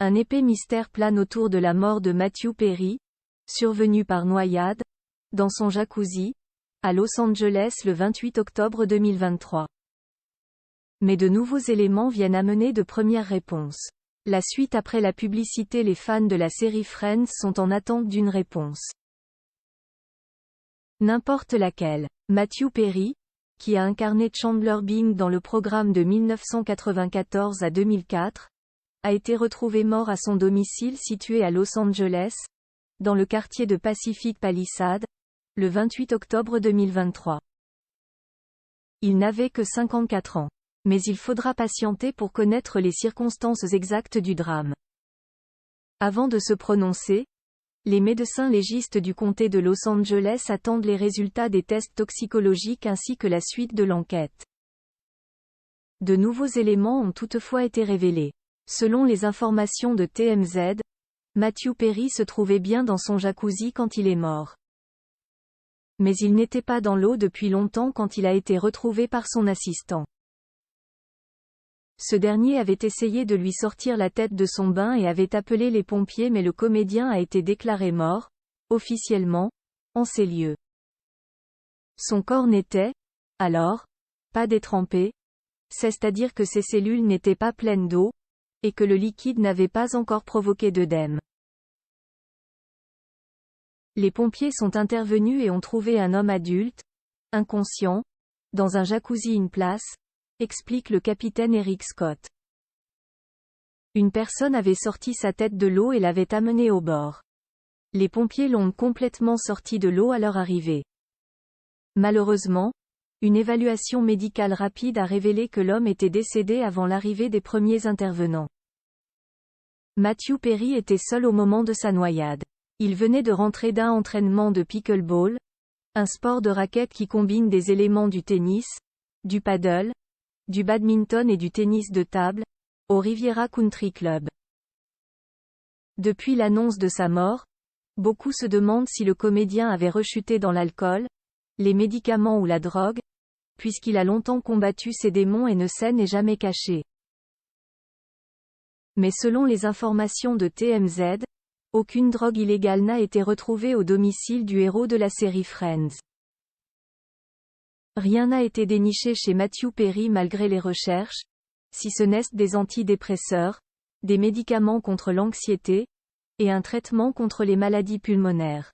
Un épais mystère plane autour de la mort de Matthew Perry, survenue par noyade, dans son jacuzzi, à Los Angeles le 28 octobre 2023. Mais de nouveaux éléments viennent amener de premières réponses. La suite après la publicité. Les fans de la série Friends sont en attente d'une réponse. N'importe laquelle. Matthew Perry, qui a incarné Chandler Bing dans le programme de 1994 à 2004, a été retrouvé mort à son domicile situé à Los Angeles, dans le quartier de Pacific Palisades, le 28 octobre 2023. Il n'avait que 54 ans. Mais il faudra patienter pour connaître les circonstances exactes du drame. Avant de se prononcer, les médecins légistes du comté de Los Angeles attendent les résultats des tests toxicologiques ainsi que la suite de l'enquête. De nouveaux éléments ont toutefois été révélés. Selon les informations de TMZ, Matthew Perry se trouvait bien dans son jacuzzi quand il est mort. Mais il n'était pas dans l'eau depuis longtemps quand il a été retrouvé par son assistant. Ce dernier avait essayé de lui sortir la tête de son bain et avait appelé les pompiers, mais le comédien a été déclaré mort, officiellement, en ces lieux. Son corps n'était, alors, pas détrempé, c'est-à-dire que ses cellules n'étaient pas pleines d'eau, et que le liquide n'avait pas encore provoqué d'œdème. Les pompiers sont intervenus et ont trouvé un homme adulte, inconscient, dans un jacuzzi in place, explique le capitaine Eric Scott. Une personne avait sorti sa tête de l'eau et l'avait amenée au bord. Les pompiers l'ont complètement sorti de l'eau à leur arrivée. Malheureusement, une évaluation médicale rapide a révélé que l'homme était décédé avant l'arrivée des premiers intervenants. Matthew Perry était seul au moment de sa noyade. Il venait de rentrer d'un entraînement de pickleball, un sport de raquette qui combine des éléments du tennis, du paddle, du badminton et du tennis de table, au Riviera Country Club. Depuis l'annonce de sa mort, beaucoup se demandent si le comédien avait rechuté dans l'alcool, les médicaments ou la drogue, puisqu'il a longtemps combattu ses démons et ne s'en est jamais caché. Mais selon les informations de TMZ, aucune drogue illégale n'a été retrouvée au domicile du héros de la série Friends. Rien n'a été déniché chez Matthew Perry malgré les recherches, si ce n'est des antidépresseurs, des médicaments contre l'anxiété, et un traitement contre les maladies pulmonaires.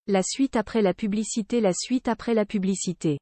La suite après la publicité. La suite après la publicité.